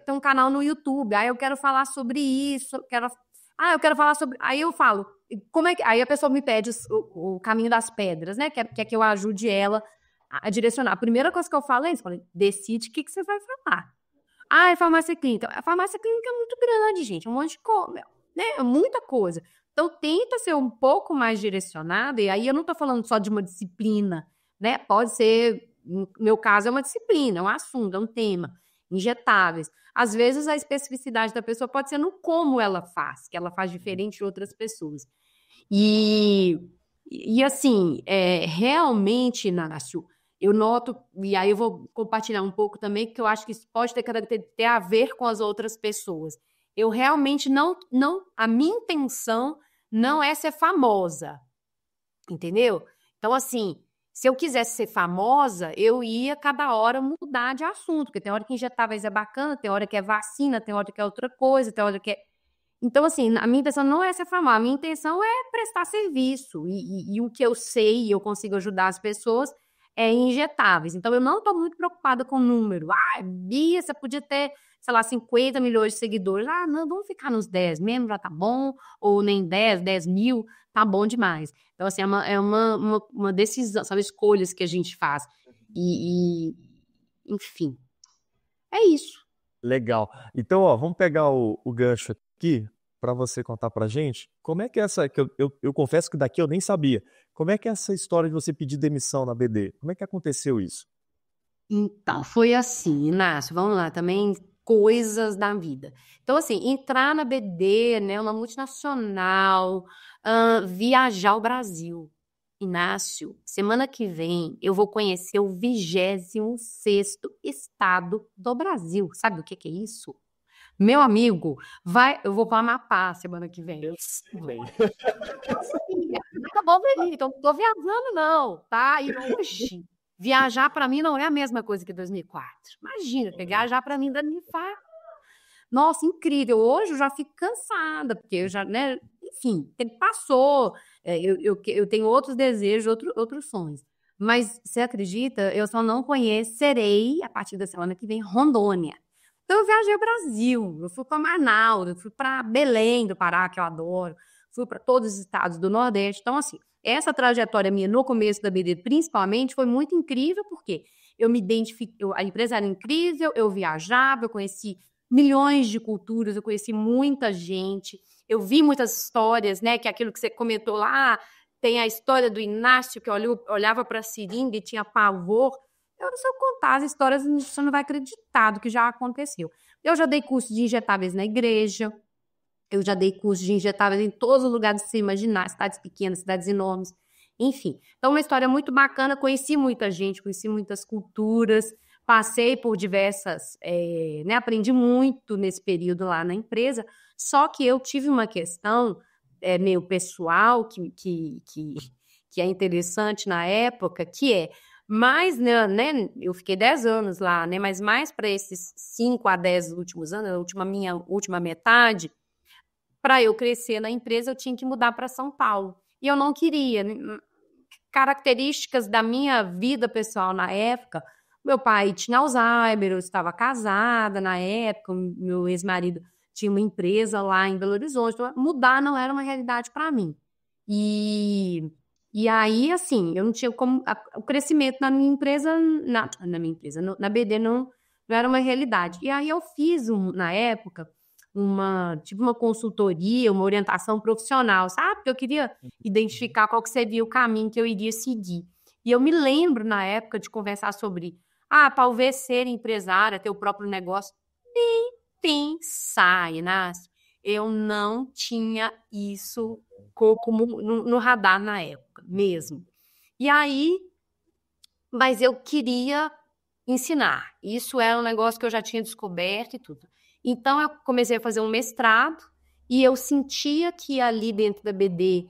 Speaker 4: ter um canal no YouTube, eu quero falar sobre isso, eu quero falar sobre... Aí eu falo, como é que... Aí a pessoa me pede o caminho das pedras, né? Quer que eu ajude ela a direcionar. A primeira coisa que eu falo é isso, decide o que você vai falar. É farmácia clínica. A farmácia clínica é muito grande, gente, um monte de coisa, né? É muita coisa. Então, tenta ser um pouco mais direcionada, e aí eu não tô falando só de uma disciplina, né? Pode ser, no meu caso, é uma disciplina, é um assunto, é um tema. Injetáveis. Às vezes, a especificidade da pessoa pode ser no como ela faz, que ela faz diferente de outras pessoas. E assim, realmente, Nanácio, eu noto, e aí eu vou compartilhar um pouco também, que eu acho que isso pode ter a ver com as outras pessoas. Eu realmente não, a minha intenção não é ser famosa, entendeu? Então, assim, se eu quisesse ser famosa, eu ia cada hora mudar de assunto, porque tem hora que injetáveis é bacana, tem hora que é vacina, tem hora que é outra coisa, tem hora que é... Então, assim, a minha intenção não é ser famosa, a minha intenção é prestar serviço, e o que eu sei e eu consigo ajudar as pessoas é injetáveis. Então, eu não estou muito preocupada com o número. Bia, você podia ter, sei lá, 50 milhões de seguidores. Não, vamos ficar nos 10 mesmo, já tá bom, ou nem 10 mil, tá bom demais. Então, assim, é uma decisão, sabe, escolhas que a gente faz. Enfim, é isso.
Speaker 1: Legal. Então, vamos pegar o gancho aqui para você contar pra gente como é que eu confesso que daqui eu nem sabia. Como é que é essa história de você pedir demissão na BD? Como é que aconteceu isso?
Speaker 4: Então, foi assim, Inácio, vamos lá, também coisas da vida. Então, assim, entrar na BD, né, uma multinacional, viajar ao Brasil. Inácio, semana que vem eu vou conhecer o 26º estado do Brasil. Sabe o que é isso? Meu amigo, eu vou para o Amapá semana que vem.
Speaker 1: Eu sei.
Speaker 4: Acabou, então não tô viajando não, tá? E hoje, viajar para mim não é a mesma coisa que 2004. Imagina, viajar para mim dá me infarto. Nossa, incrível. Hoje eu já fico cansada, porque eu já, né? Enfim, o tempo passou. Eu tenho outros desejos, outros sonhos. Mas você acredita? Eu só não conhecerei, a partir da semana que vem, Rondônia. Então eu viajei ao Brasil. Eu fui para Manaus, eu fui para Belém do Pará, que eu adoro. Fui para todos os estados do Nordeste. Então, assim, essa trajetória minha no começo da BD, principalmente, foi muito incrível, porque eu me identifiquei, a empresa era incrível, eu viajava, eu conheci milhões de culturas, eu conheci muita gente, eu vi muitas histórias, né, que é aquilo que você comentou lá, tem a história do Inácio, que olhava para a seringa e tinha pavor. Se eu contar as histórias, você não vai acreditar do que já aconteceu. Eu já dei curso de injetáveis na igreja, eu já dei curso de injetáveis em todos os lugares que você imaginar, cidades pequenas, cidades enormes, enfim. Então, uma história muito bacana, conheci muita gente, conheci muitas culturas, passei por diversas, né, aprendi muito nesse período lá na empresa, só que eu tive uma questão meio pessoal que é interessante na época, que é, mas, né, eu fiquei 10 anos lá, né, mas mais para esses 5 a 10 últimos anos, minha última metade, para eu crescer na empresa, eu tinha que mudar para São Paulo. E eu não queria. Características da minha vida pessoal na época, meu pai tinha Alzheimer, eu estava casada na época, meu ex-marido tinha uma empresa lá em Belo Horizonte, então mudar não era uma realidade para mim. E aí, assim, eu não tinha como... O crescimento na minha empresa, na BD não era uma realidade. E aí eu fiz, na época, uma consultoria, uma orientação profissional, sabe? Porque eu queria identificar qual que seria o caminho que eu iria seguir. E eu me lembro, na época, de conversar sobre, talvez ser empresária, ter o próprio negócio. Nem pensar, Inácio. Eu não tinha isso como no radar na época, mesmo. E aí, mas eu queria ensinar. Isso era um negócio que eu já tinha descoberto e tudo. Então, eu comecei a fazer um mestrado e eu sentia que ali dentro da BD,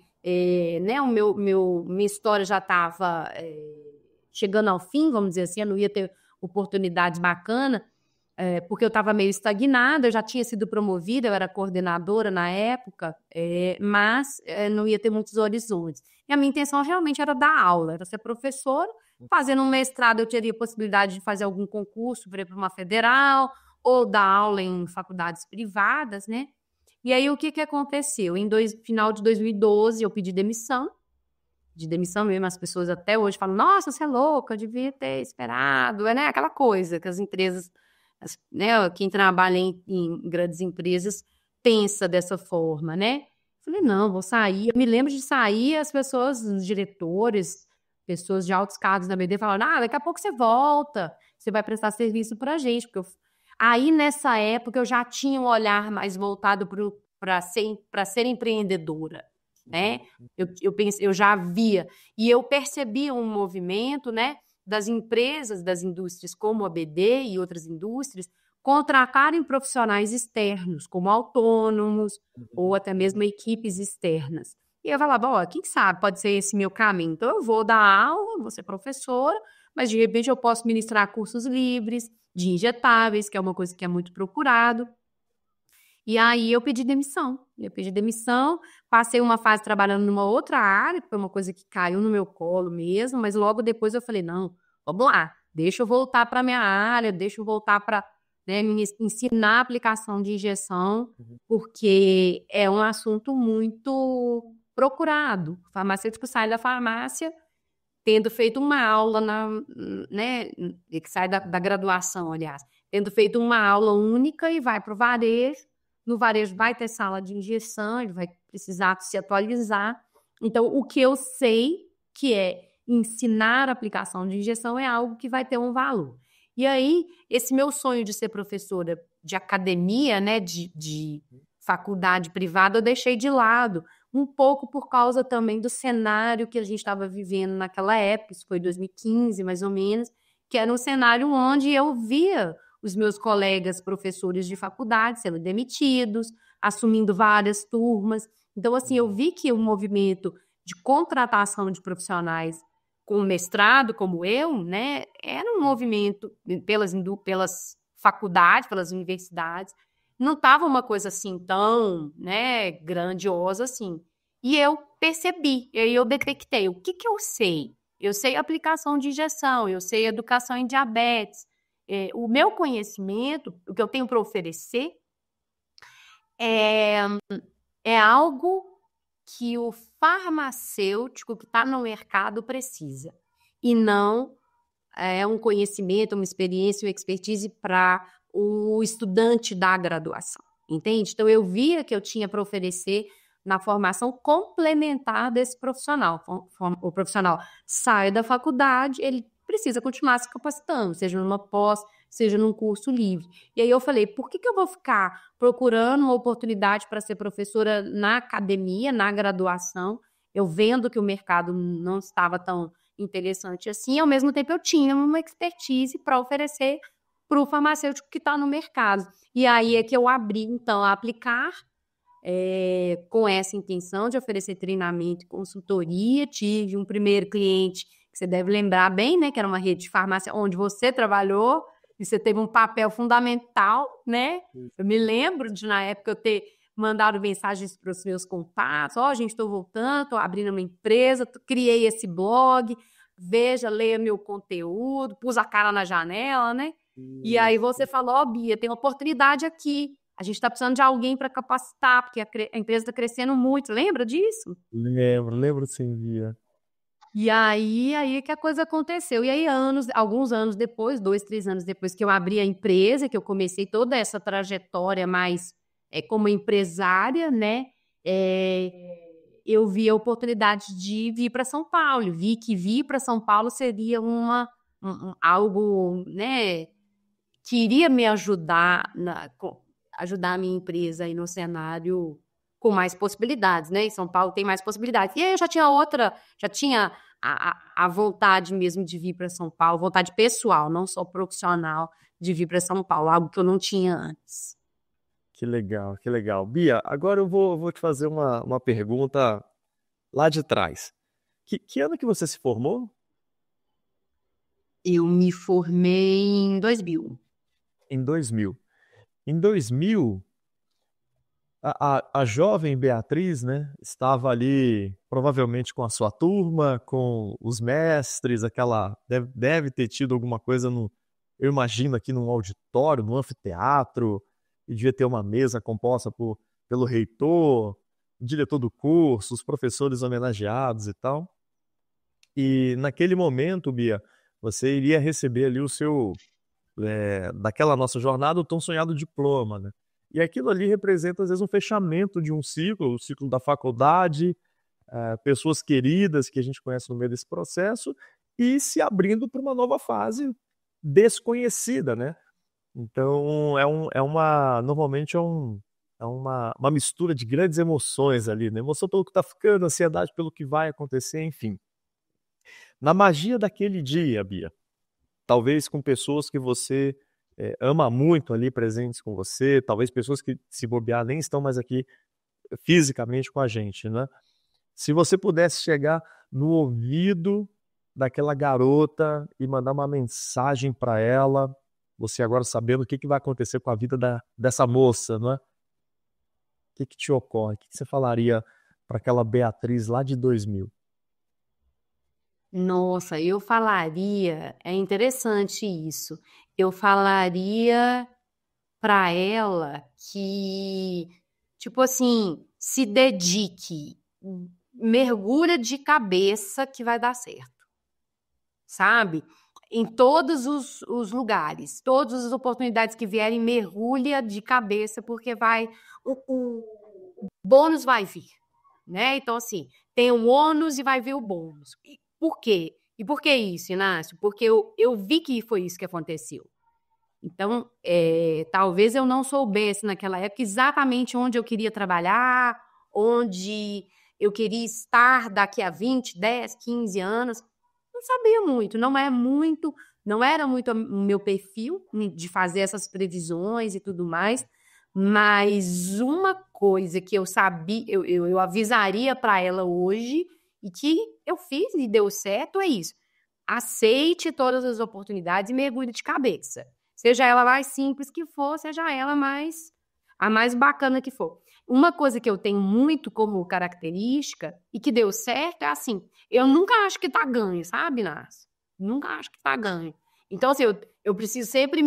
Speaker 4: né, minha história já estava chegando ao fim, vamos dizer assim, eu não ia ter oportunidades bacanas, porque eu estava meio estagnada, eu já tinha sido promovida, eu era coordenadora na época, mas não ia ter muitos horizontes. E a minha intenção realmente era dar aula, era ser professora. Fazendo um mestrado, eu teria possibilidade de fazer algum concurso para ir para uma federal, ou dar aula em faculdades privadas, né? E aí, o que aconteceu? Final de 2012, eu pedi demissão. De demissão mesmo, as pessoas até hoje falam, nossa, você é louca, eu devia ter esperado. Né? Aquela coisa que as empresas, né, quem trabalha em grandes empresas pensa dessa forma, né? Falei, não, vou sair. Eu me lembro de sair, as pessoas, os diretores, pessoas de altos cargos da BD falaram, daqui a pouco você volta, você vai prestar serviço pra gente, porque aí, nessa época, eu já tinha um olhar mais voltado para ser empreendedora, né? Eu já via. E eu percebia um movimento, né, das empresas, das indústrias como a BD e outras indústrias, contratarem profissionais externos, como autônomos ou até mesmo equipes externas. E eu falava, quem sabe pode ser esse meu caminho. Então, eu vou dar aula, vou ser professora, mas de repente eu posso ministrar cursos livres, de injetáveis, que é uma coisa que é muito procurado. E aí eu pedi demissão. Passei uma fase trabalhando numa outra área, foi uma coisa que caiu no meu colo mesmo, mas logo depois eu falei, não, vamos lá, deixa eu voltar para a minha área, deixa eu voltar para, né, me ensinar a aplicação de injeção, porque é um assunto muito procurado. O farmacêutico sai da farmácia tendo feito uma aula, né, que sai da graduação, aliás, tendo feito uma aula única e vai para o varejo. No varejo vai ter sala de injeção, ele vai precisar se atualizar. Então, o que eu sei que é ensinar a aplicação de injeção é algo que vai ter um valor. E aí, esse meu sonho de ser professora de academia, né, de faculdade privada, eu deixei de lado, um pouco por causa também do cenário que a gente estava vivendo naquela época, isso foi 2015, mais ou menos, que era um cenário onde eu via os meus colegas professores de faculdade sendo demitidos, assumindo várias turmas. Então, assim, eu vi que o movimento de contratação de profissionais com mestrado, como eu, né, era um movimento pelas faculdades, pelas universidades, não estava uma coisa assim tão, né, grandiosa assim. E eu percebi, e aí eu detectei o que eu sei. Eu sei aplicação de injeção, eu sei educação em diabetes. O meu conhecimento, o que eu tenho para oferecer, é algo que o farmacêutico que está no mercado precisa. E não é um conhecimento, uma experiência, uma expertise para o estudante da graduação, entende? Então, eu via que eu tinha para oferecer na formação complementar desse profissional. O profissional sai da faculdade, ele precisa continuar se capacitando, seja numa pós, seja num curso livre. E aí eu falei, por que eu vou ficar procurando uma oportunidade para ser professora na academia, na graduação, eu vendo que o mercado não estava tão interessante assim, ao mesmo tempo eu tinha uma expertise para oferecer para o farmacêutico que está no mercado. E aí é que eu abri, então, a aplicar com essa intenção de oferecer treinamento e consultoria. Tive um primeiro cliente, que você deve lembrar bem, né, que era uma rede de farmácia onde você trabalhou, e você teve um papel fundamental, né? Eu me lembro de, na época, eu ter mandado mensagens para os meus contatos, gente, estou voltando, estou abrindo uma empresa, criei esse blog, veja, leia meu conteúdo, pus a cara na janela, né? E aí você falou, Bia, tem uma oportunidade aqui, a gente está precisando de alguém para capacitar, porque a empresa está crescendo muito, lembra disso?
Speaker 3: Lembro sim, Bia.
Speaker 4: E aí que a coisa aconteceu. E aí, alguns anos depois, 2, 3 anos depois que eu abri a empresa, que eu comecei toda essa trajetória mais como empresária, né? Eu vi a oportunidade de vir para São Paulo. Vi que vir para São Paulo seria algo, né, que iria me ajudar, ajudar a minha empresa aí no cenário com mais possibilidades, né? Em São Paulo tem mais possibilidades. E aí eu já tinha a vontade mesmo de vir para São Paulo, vontade pessoal, não só profissional, de vir para São Paulo, algo que eu não tinha antes.
Speaker 3: Que legal, que legal. Bia, agora eu vou te fazer uma pergunta lá de trás. Que ano que você se formou?
Speaker 4: Eu me formei em 2000.
Speaker 3: Em 2000. Em 2000, a jovem Beatriz, né, estava ali provavelmente com a sua turma, com os mestres, deve ter tido alguma coisa eu imagino aqui num auditório, num anfiteatro, e devia ter uma mesa composta pelo reitor, o diretor do curso, os professores homenageados e tal. E naquele momento, Bia, você iria receber ali o seu, daquela nossa jornada, o tão sonhado diploma, né? E aquilo ali representa, às vezes, um fechamento de um ciclo, o ciclo da faculdade, pessoas queridas que a gente conhece no meio desse processo, e se abrindo para uma nova fase desconhecida, né? Então, normalmente é uma mistura de grandes emoções ali, né? Emoção pelo que está ficando, ansiedade pelo que vai acontecer, enfim. Na magia daquele dia, Bia, talvez com pessoas que você ama muito ali presentes com você, talvez pessoas que, se bobear, nem estão mais aqui fisicamente com a gente, né? Se você pudesse chegar no ouvido daquela garota e mandar uma mensagem para ela, você agora sabendo o que vai acontecer com a vida dessa moça, não é? O que te ocorre? O que você falaria para aquela Beatriz lá de 2000?
Speaker 4: Nossa, eu falaria, é interessante isso, eu falaria para ela que, tipo assim, se dedique, mergulha de cabeça que vai dar certo, sabe? Em todos os lugares, todas as oportunidades que vierem, mergulha de cabeça, porque o bônus vai vir, né? Então, assim, tem o ônus e vai vir o bônus. Por quê? E por que isso, Inácio? Porque eu vi que foi isso que aconteceu. Então, talvez eu não soubesse naquela época exatamente onde eu queria trabalhar, onde eu queria estar daqui a 20, 10, 15 anos. Não sabia muito, não é muito Não era muito o meu perfil de fazer essas previsões e tudo mais, mas uma coisa que eu sabia, eu avisaria para ela hoje e que eu fiz e deu certo é isso. Aceite todas as oportunidades e mergulhe de cabeça. Seja ela mais simples que for, seja ela a mais bacana que for. Uma coisa que eu tenho muito como característica e que deu certo é assim, eu nunca acho que tá ganho, sabe, Nas? Nunca acho que tá ganho. Então, assim, eu preciso sempre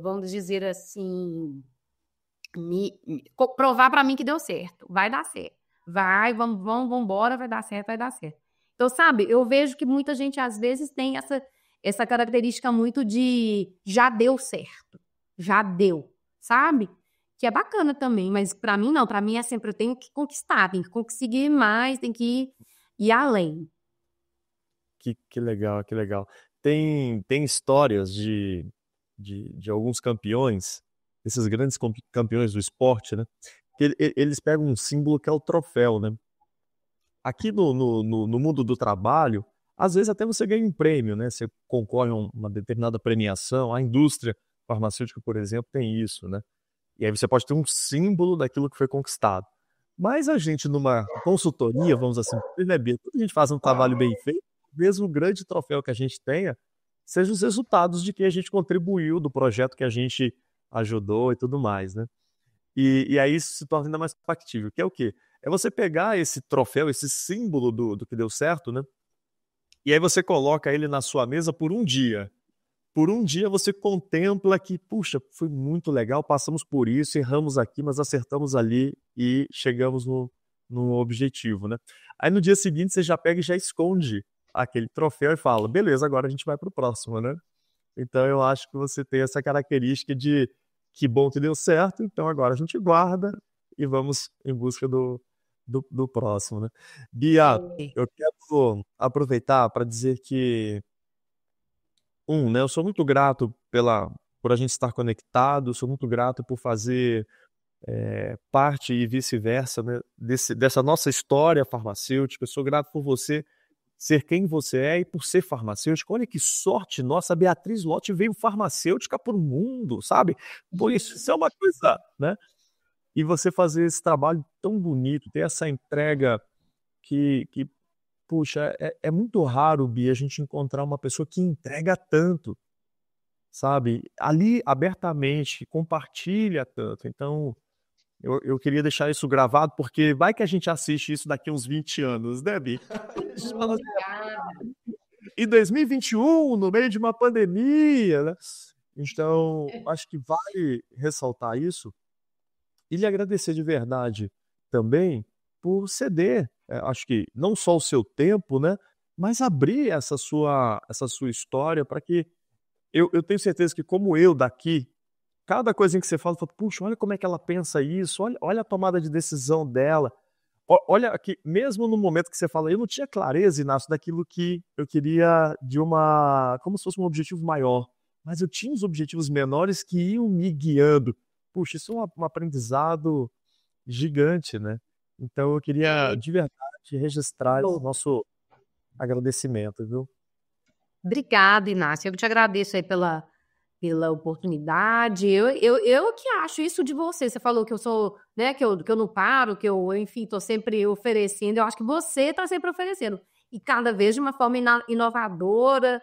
Speaker 4: vamos dizer assim, provar para mim que deu certo. Vai dar certo. Vamos embora, vai dar certo, vai dar certo. Então, sabe, eu vejo que muita gente, às vezes, tem essa característica muito de já deu certo. Já deu, sabe? Que é bacana também, mas para mim não. Para mim é sempre, eu tenho que conquistar, tenho que conseguir mais, tenho que ir além.
Speaker 3: Que legal, que legal. Tem histórias de alguns campeões, esses grandes campeões do esporte, né? Que eles pegam um símbolo que é o troféu, né? Aqui no mundo do trabalho, às vezes até você ganha um prêmio, né? Você concorre a uma determinada premiação. A indústria farmacêutica, por exemplo, tem isso, né? E aí você pode ter um símbolo daquilo que foi conquistado. Mas a gente, numa consultoria, vamos assim, perceber, quando a gente faz um trabalho bem feito, mesmo o grande troféu que a gente tenha, sejam os resultados de que a gente contribuiu, do projeto que a gente ajudou e tudo mais, né? E aí isso se torna ainda mais factível, que é o quê? É você pegar esse troféu, esse símbolo do que deu certo, né? E aí você coloca ele na sua mesa por um dia. Por um dia você contempla que, puxa, foi muito legal, passamos por isso, erramos aqui, mas acertamos ali e chegamos no objetivo, né? Aí no dia seguinte você já pega e já esconde aquele troféu e fala, beleza, agora a gente vai pro próximo, né? Então eu acho que você tem essa característica de que bom que deu certo, então agora a gente guarda e vamos em busca do próximo, né? Bia, eu quero aproveitar para dizer que né, eu sou muito grato por a gente estar conectado, sou muito grato por fazer parte e vice-versa, né, dessa nossa história farmacêutica. Eu sou grato por você ser quem você é e por ser farmacêutica. Olha que sorte nossa, a Beatriz Lotti veio farmacêutica para o mundo, sabe? Por isso é uma coisa, né? E você fazer esse trabalho tão bonito, ter essa entrega que puxa, é muito raro, Bia, a gente encontrar uma pessoa que entrega tanto, sabe? Ali, abertamente, compartilha tanto. Então, eu queria deixar isso gravado, porque vai que a gente assiste isso daqui uns 20 anos, né, Bia? A gente fala assim, em 2021, no meio de uma pandemia, né? Então, acho que vale ressaltar isso e lhe agradecer de verdade também por ceder, acho que não só o seu tempo, né, mas abrir essa sua história para que eu tenho certeza que como eu daqui, cada coisinha que você fala, eu falo, puxa, olha como é que ela pensa isso, olha a tomada de decisão dela, olha que mesmo no momento que você fala, eu não tinha clareza, Inácio, daquilo que eu queria como se fosse um objetivo maior, mas eu tinha os objetivos menores que iam me guiando. Puxa, isso é um aprendizado gigante, né? Então eu queria de verdade registrar esse nosso agradecimento, viu?
Speaker 4: Obrigada, Inácio. Eu te agradeço aí pela oportunidade. Eu que acho isso de você. Você falou que eu sou, né, que eu não paro, que eu, enfim, estou sempre oferecendo. Eu acho que você está sempre oferecendo. E cada vez de uma forma inovadora,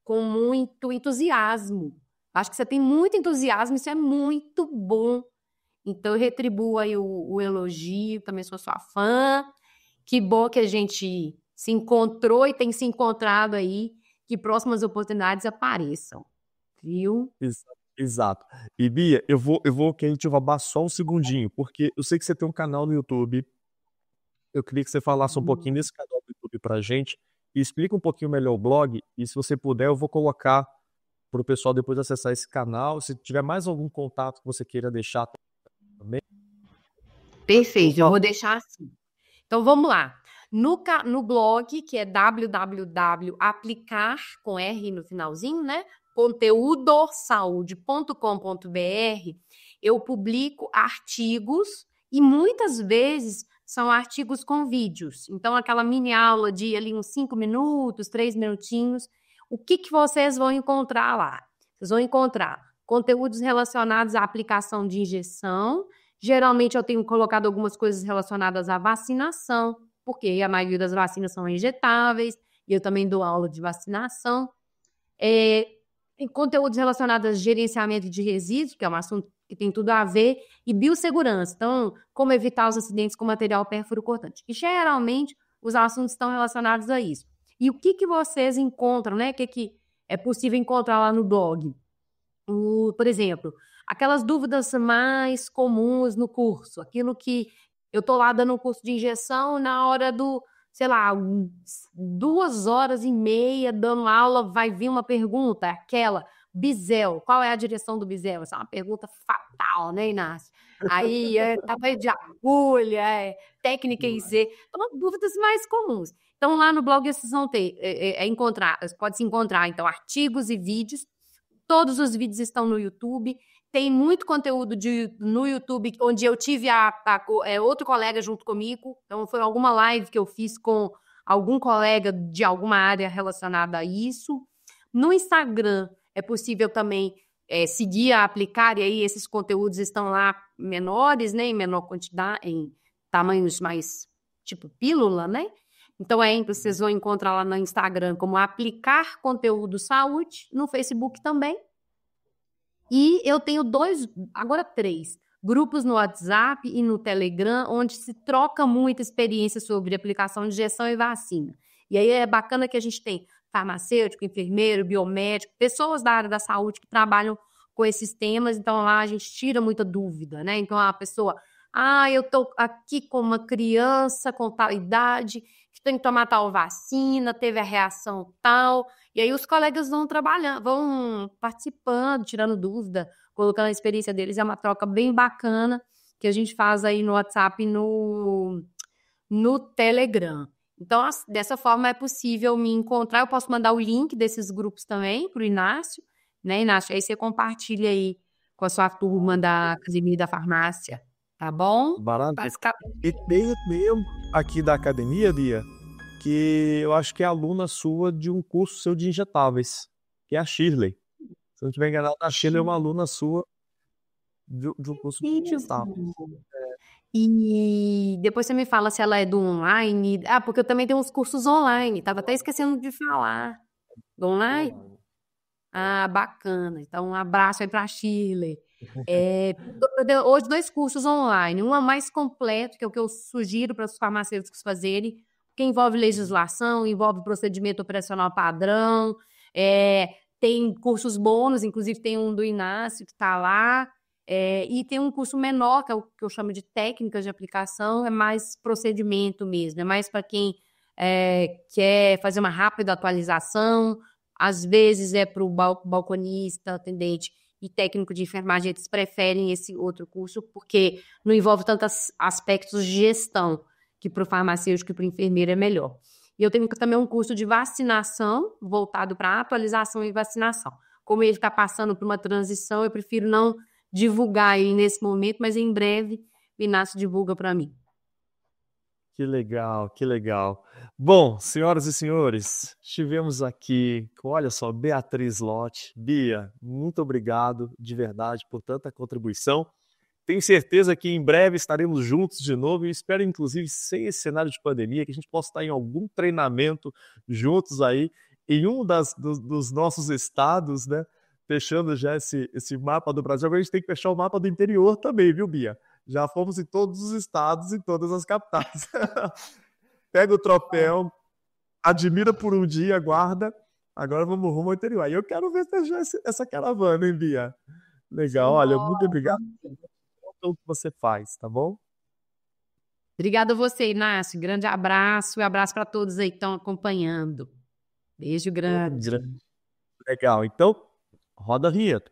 Speaker 4: com muito entusiasmo. Acho que você tem muito entusiasmo, isso é muito bom. Então, eu retribuo aí o elogio, também sou sua fã. Que bom que a gente se encontrou e tem se encontrado aí, que próximas oportunidades apareçam, viu?
Speaker 3: Exato. E Bia, eu vou que a gente roubar só um segundinho, porque eu sei que você tem um canal no YouTube. Eu queria que você falasse um pouquinho desse canal do YouTube pra gente e explica um pouquinho melhor o blog. E se você puder, eu vou colocar para o pessoal depois acessar esse canal. Se tiver mais algum contato que você queira deixar também.
Speaker 4: Perfeito, eu vou deixar assim. Então vamos lá. No blog, que é www.aplicar, com R no finalzinho, né? Conteudosaude.com.br, eu publico artigos e muitas vezes são artigos com vídeos. Então, aquela mini aula de ali uns 5 minutos, 3 minutinhos. O que vocês vão encontrar lá? Vocês vão encontrar conteúdos relacionados à aplicação de injeção. Geralmente eu tenho colocado algumas coisas relacionadas à vacinação, porque a maioria das vacinas são injetáveis, e eu também dou aula de vacinação. Tem conteúdos relacionados a gerenciamento de resíduos, que é um assunto que tem tudo a ver, e biossegurança, então, como evitar os acidentes com material pérfuro-cortante. E, geralmente, os assuntos estão relacionados a isso. E o que vocês encontram, né? O que é possível encontrar lá no blog? Por exemplo, aquelas dúvidas mais comuns no curso, aquilo que eu estou lá dando um curso de injeção na hora do, sei lá, 2h30 dando aula, vai vir uma pergunta, aquela, bisel, qual é a direção do bisel? Essa é uma pergunta fatal, né, Inácio? Aí, tamanho de agulha, técnica em Z, são dúvidas mais comuns. Então, lá no blog vocês vão ter, pode-se encontrar, então, artigos e vídeos. Todos os vídeos estão no YouTube. Tem muito conteúdo no YouTube, onde eu tive outro colega junto comigo. Então, foi alguma live que eu fiz com algum colega de alguma área relacionada a isso. No Instagram, é possível também seguir a Aplicar, e aí esses conteúdos estão lá menores, né, em menor quantidade, em tamanhos mais, tipo pílula, né? Então, vocês vão encontrar lá no Instagram como Aplicar Conteúdo Saúde, no Facebook também. E eu tenho agora 3, grupos no WhatsApp e no Telegram, onde se troca muita experiência sobre aplicação de injeção e vacina. E aí é bacana que a gente tem farmacêutico, enfermeiro, biomédico, pessoas da área da saúde que trabalham com esses temas, então lá a gente tira muita dúvida, né? Então a pessoa, eu tô aqui com uma criança com tal idade, que tem que tomar tal vacina, teve a reação tal, e aí os colegas vão trabalhando, vão participando, tirando dúvida, colocando a experiência deles, é uma troca bem bacana que a gente faz aí no WhatsApp e no Telegram. Então, dessa forma é possível me encontrar. Eu posso mandar o link desses grupos também para o Inácio, né, Inácio? Aí você compartilha aí com a sua turma da Academia da Farmácia, tá bom?
Speaker 3: Barato. E tem mesmo aqui da academia, Bia, que eu acho que é aluna sua de um curso seu de injetáveis, que é a Shirley. Se eu não estiver enganado, a Shirley é uma aluna sua de um curso de injetáveis.
Speaker 4: E depois você me fala se ela é do online. Porque eu também tenho uns cursos online. Tava até esquecendo de falar. Do online? Bacana. Então, um abraço aí para a Shirley. Hoje, 2 cursos online. Um é mais completo, que é o que eu sugiro para os farmacêuticos fazerem, que envolve legislação, envolve procedimento operacional padrão. Tem cursos bônus, inclusive tem um do Inácio que está lá. E tem um curso menor, que é o que eu chamo de técnicas de aplicação, é mais procedimento mesmo, é mais para quem quer fazer uma rápida atualização, às vezes é para o balconista, atendente e técnico de enfermagem, eles preferem esse outro curso, porque não envolve tantos aspectos de gestão, que para o farmacêutico e para o enfermeiro é melhor. E eu tenho também um curso de vacinação, voltado para atualização e vacinação. Como ele está passando por uma transição, eu prefiro não divulgar aí nesse momento, mas em breve o Inácio divulga para mim.
Speaker 3: Que legal, que legal. Bom, senhoras e senhores, estivemos aqui com, olha só, Beatriz Lott. Bia, muito obrigado de verdade por tanta contribuição. Tenho certeza que em breve estaremos juntos de novo e espero, inclusive, sem esse cenário de pandemia, que a gente possa estar em algum treinamento juntos aí, em um dos nossos estados, né? Fechando já esse mapa do Brasil. Agora a gente tem que fechar o mapa do interior também, viu, Bia? Já fomos em todos os estados e todas as capitais. Pega o troféu, admira por um dia, guarda. Agora vamos rumo ao interior. Aí eu quero ver essa caravana, hein, Bia? Legal, olha, muito obrigado pelo que você faz, tá bom?
Speaker 4: Obrigada a você, Inácio. Grande abraço e abraço para todos aí que estão acompanhando. Beijo grande.
Speaker 3: Legal, então roda a vinheta.